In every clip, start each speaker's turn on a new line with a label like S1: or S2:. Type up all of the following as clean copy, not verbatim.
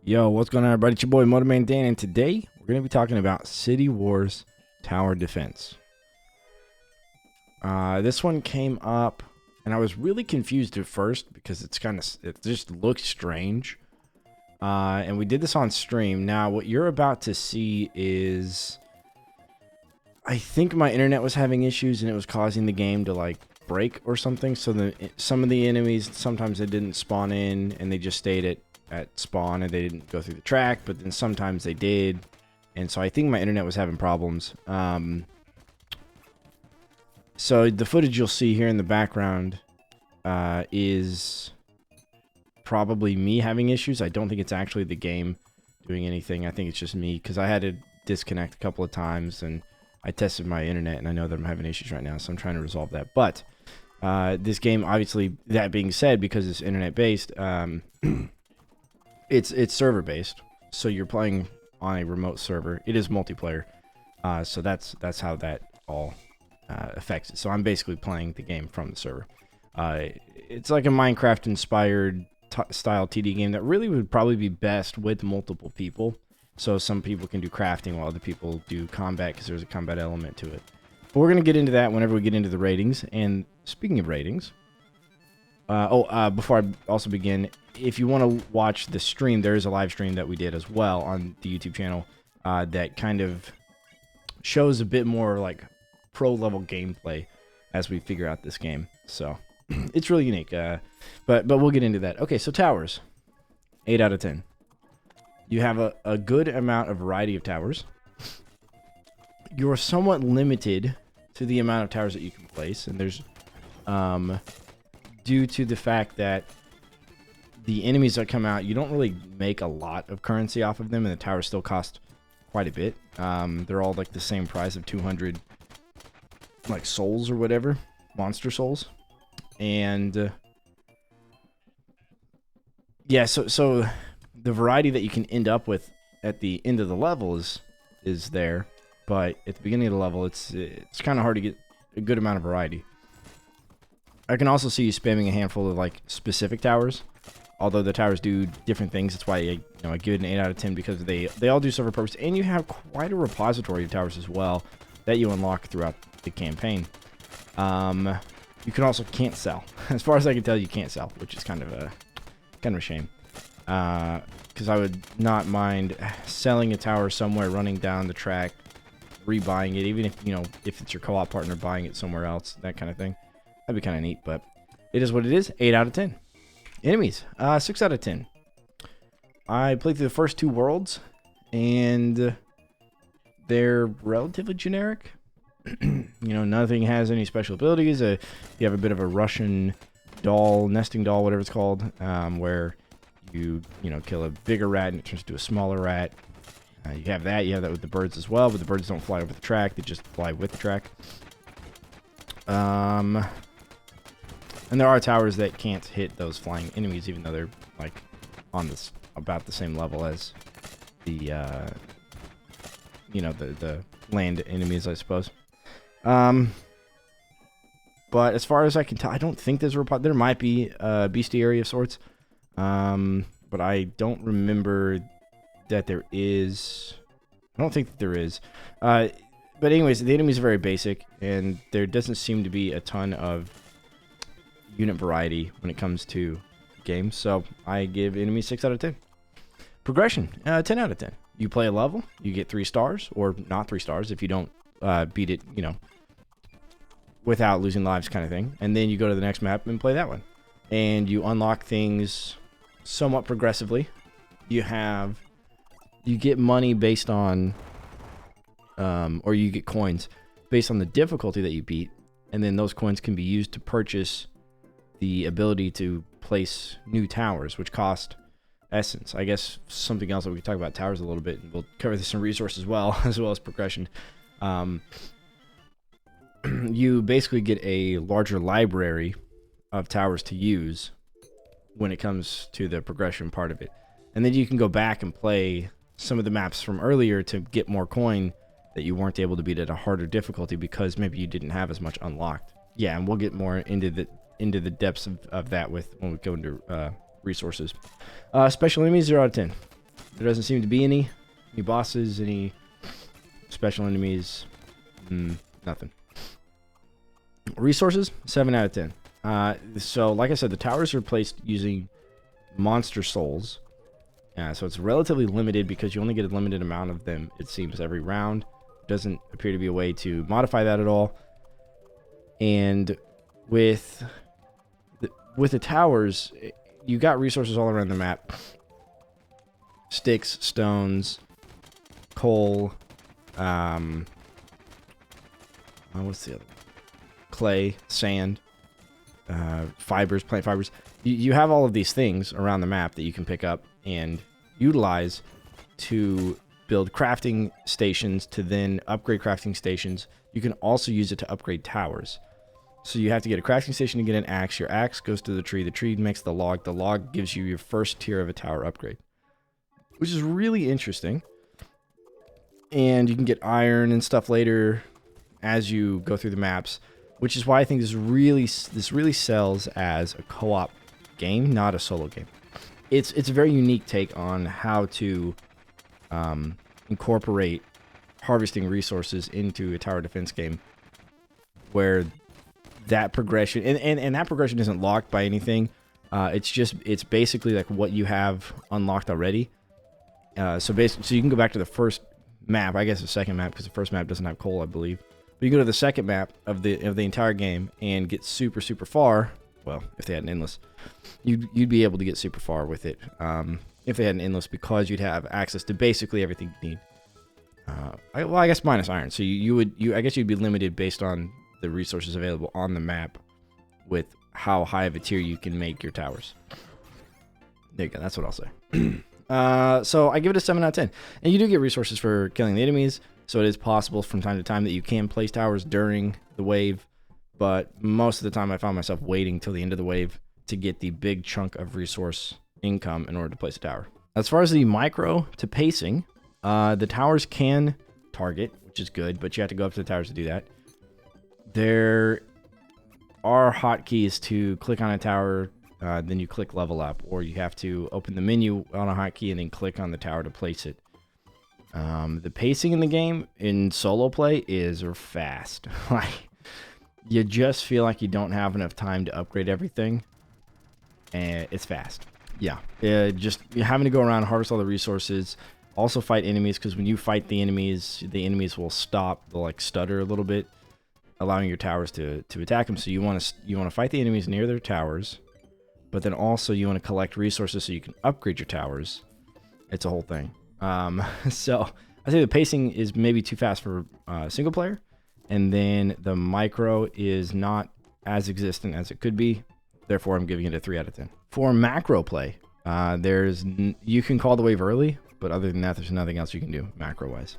S1: Yo, what's going on, everybody? It's your boy Motorman Dan, and today we're going to be talking about Citywars Tower Defense. This one came up, and I was really confused at first because it just looks strange. And we did this on stream. Now, what you're about to see is, I think my internet was having issues, and it was causing the game to like break or something. So some of the enemies, sometimes they didn't spawn in, and they just stayed at spawn and they didn't go through the track, but then sometimes they did, and so I think my internet was having problems. So the footage you'll see here in the background is probably me having issues. I don't think it's actually the game doing anything. I think it's just me, because I had to disconnect a couple of times, and I tested my internet, and I know that I'm having issues right now, so I'm trying to resolve that. But this game, obviously, that being said, because it's internet based, It's server based, so you're playing on a remote server. It is multiplayer, so that's how that all affects it. So I'm basically playing the game from the server. It's like a Minecraft inspired style TD game that really would probably be best with multiple people. So some people can do crafting while other people do combat, because there's a combat element to it. But we're gonna get into that whenever we get into the ratings. And speaking of ratings, before I also begin, if you want to watch the stream, there is a live stream that we did as well on the YouTube channel that kind of shows a bit more like pro level gameplay as we figure out this game. So it's really unique, but we'll get into that. Okay, so towers, 8 out of 10. You have a good amount of variety of towers. You're somewhat limited to the amount of towers that you can place, and there's due to the fact that the enemies that come out, you don't really make a lot of currency off of them, and the towers still cost quite a bit. They're all like the same price of 200 like souls or whatever, monster souls. And yeah, so the variety that you can end up with at the end of the level is there, but at the beginning of the level, it's kind of hard to get a good amount of variety. I can also see you spamming a handful of like specific towers, although the towers do different things. That's why I give it an 8 out of 10, because they all do serve a purpose, and you have quite a repository of towers as well that you unlock throughout the campaign. You can also can't sell. As far as I can tell, you can't sell, which is kind of a shame. Because I would not mind selling a tower somewhere, running down the track, rebuying it, even if it's your co-op partner buying it somewhere else, that kind of thing. That'd be kind of neat, but it is what it is. 8 out of 10. Enemies, 6 out of 10. I played through the first 2 worlds, and they're relatively generic. Nothing has any special abilities. You have a bit of a Russian doll, nesting doll, whatever it's called, where you kill a bigger rat and it turns into a smaller rat. You have that with the birds as well, but the birds don't fly over the track; they just fly with the track. And there are towers that can't hit those flying enemies, even though they're like on about the same level as the the land enemies, I suppose. But as far as I can tell, I don't think there's there might be a bestiary of sorts, but I don't remember that there is. I don't think that there is. But anyways, the enemies are very basic, and there doesn't seem to be a ton of unit variety when it comes to games, so I give enemies 6 out of 10. Progression, 10 out of 10. You play a level, you get 3 stars, or not 3 stars if you don't beat it, without losing lives, kind of thing. And then you go to the next map and play that one, and you unlock things somewhat progressively. You get money based on, or you get coins based on the difficulty that you beat, and then those coins can be used to purchase the ability to place new towers, which cost essence. I guess something else that we can talk about towers a little bit, and we'll cover this in resources as well as progression. You basically get a larger library of towers to use when it comes to the progression part of it, and then you can go back and play some of the maps from earlier to get more coin that you weren't able to beat at a harder difficulty because maybe you didn't have as much unlocked. Yeah, and we'll get more into the depths of that when we go into resources. Special enemies, 0 out of 10. There doesn't seem to be any bosses, any special enemies, nothing. Resources, 7 out of 10. So like I said, the towers are placed using monster souls. So it's relatively limited because you only get a limited amount of them, it seems, every round. Doesn't appear to be a way to modify that at all. And with the towers, you got resources all around the map. Sticks, stones, coal, what's the other? Clay, sand, fibers, plant fibers. You have all of these things around the map that you can pick up and utilize to build crafting stations, to then upgrade crafting stations. You can also use it to upgrade towers. So you have to get a crafting station to get an axe. Your axe goes to the tree makes the log gives you your first tier of a tower upgrade, which is really interesting. And you can get iron and stuff later as you go through the maps, which is why I think this really sells as a co-op game, not a solo game. It's a very unique take on how to incorporate harvesting resources into a tower defense game, where that progression and that progression isn't locked by anything. It's basically like what you have unlocked already. So you can go back to the first map, I guess the second map, because the first map doesn't have coal, I believe. But you go to the second map of the entire game and get super far. Well, if they had an endless, you'd be able to get super far with it. If they had an endless, because you'd have access to basically everything you need. I guess minus iron. So I guess you'd be limited based on the resources available on the map with how high of a tier you can make your towers. There you go. That's what I'll say. So I give it a 7 out of 10. And you do get resources for killing the enemies. So it is possible from time to time that you can place towers during the wave. But most of the time I found myself waiting till the end of the wave to get the big chunk of resource income in order to place a tower. As far as the micro to pacing, the towers can target, which is good, but you have to go up to the towers to do that. There are hotkeys to click on a tower, then you click level up, or you have to open the menu on a hotkey and then click on the tower to place it. The pacing in the game in solo play is fast. Like, you just feel like you don't have enough time to upgrade everything, and it's fast. Yeah, just having to go around and harvest all the resources. Also fight enemies, because when you fight the enemies will stop. They'll like stutter a little bit, allowing your towers to attack them. So you want to fight the enemies near their towers, but then also you want to collect resources so you can upgrade your towers. It's a whole thing. So I think the pacing is maybe too fast for single player, and then the micro is not as existent as it could be. Therefore, I'm giving it a 3 out of 10. For macro play, you can call the wave early, but other than that, there's nothing else you can do macro-wise.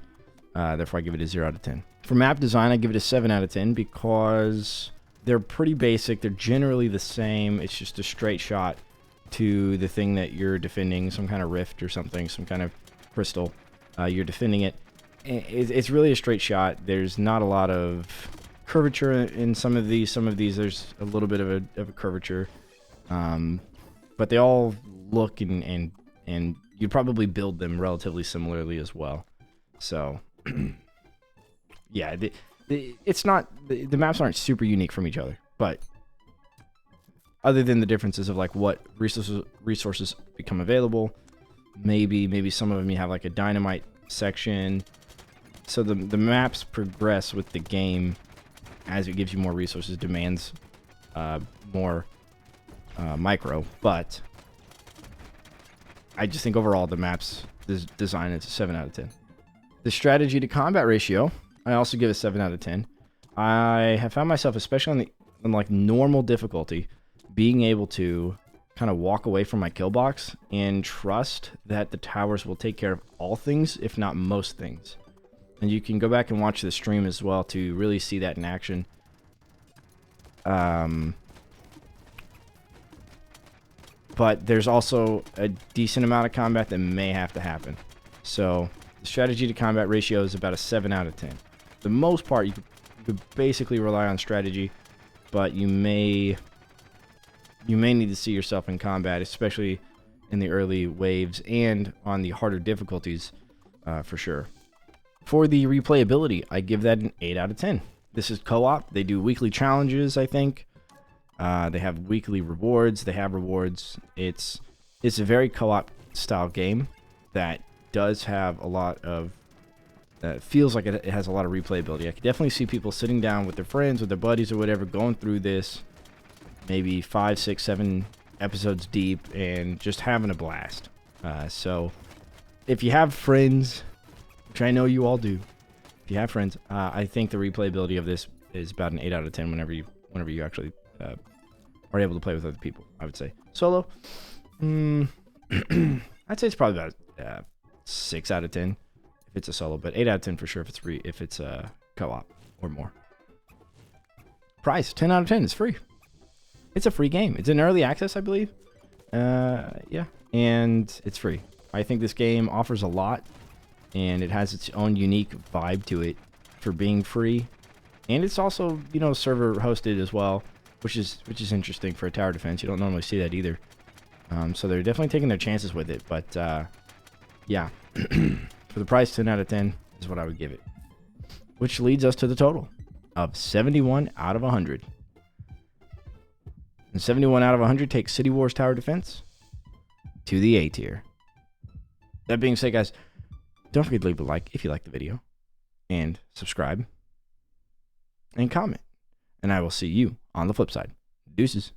S1: Therefore, I give it a 0 out of 10. For map design, I give it a 7 out of 10 because they're pretty basic. They're generally the same. It's just a straight shot to the thing that you're defending, some kind of rift or something, some kind of crystal. You're defending it. It's really a straight shot. There's not a lot of curvature in some of these. Some of these, there's a little bit of a curvature. But they all look and you'd probably build them relatively similarly as well. So, yeah, it's not, the maps aren't super unique from each other, but other than the differences of like what resources become available, maybe some of them you have like a dynamite section. So the maps progress with the game as it gives you more resources, demands more micro, but I just think overall the maps design is a 7 out of 10. The strategy to combat ratio, I also give a 7 out of 10. I have found myself, especially on like normal difficulty, being able to kind of walk away from my kill box and trust that the towers will take care of all things, if not most things. And you can go back and watch the stream as well to really see that in action. But there's also a decent amount of combat that may have to happen. So the strategy to combat ratio is about a 7 out of 10. For the most part, you could basically rely on strategy, but you may need to see yourself in combat, especially in the early waves and on the harder difficulties, for sure. For the replayability, I give that an 8 out of 10. This is co-op. They do weekly challenges, I think. They have weekly rewards. They have rewards. It's a very co-op style game that does have a lot of feels like it has a lot of replayability. I could definitely see people sitting down with their friends, with their buddies or whatever, going through this maybe 5, 6, 7 episodes deep and just having a blast. So if you have friends, which I know you all do, if you have friends, I think the replayability of this is about an 8 out of 10 whenever you actually are able to play with other people, I would say. Solo, I'd say it's probably about 6 out of 10 if it's a solo, but 8 out of 10 for sure if it's a co-op or more. Price, 10 out of 10. It's free. It's a free game. It's in early access, I believe. Yeah, and it's free. I think this game offers a lot, and it has its own unique vibe to it for being free. And it's also, you know, server hosted as well, which is interesting for a tower defense. You don't normally see that either. So they're definitely taking their chances with it. But yeah, for the price, 10 out of 10 is what I would give it. Which leads us to the total of 71 out of 100. And 71 out of 100 takes Citywars Tower Defense to the A tier. That being said, guys, don't forget to leave a like if you like the video, and subscribe, and comment. And I will see you on the flip side. Deuces.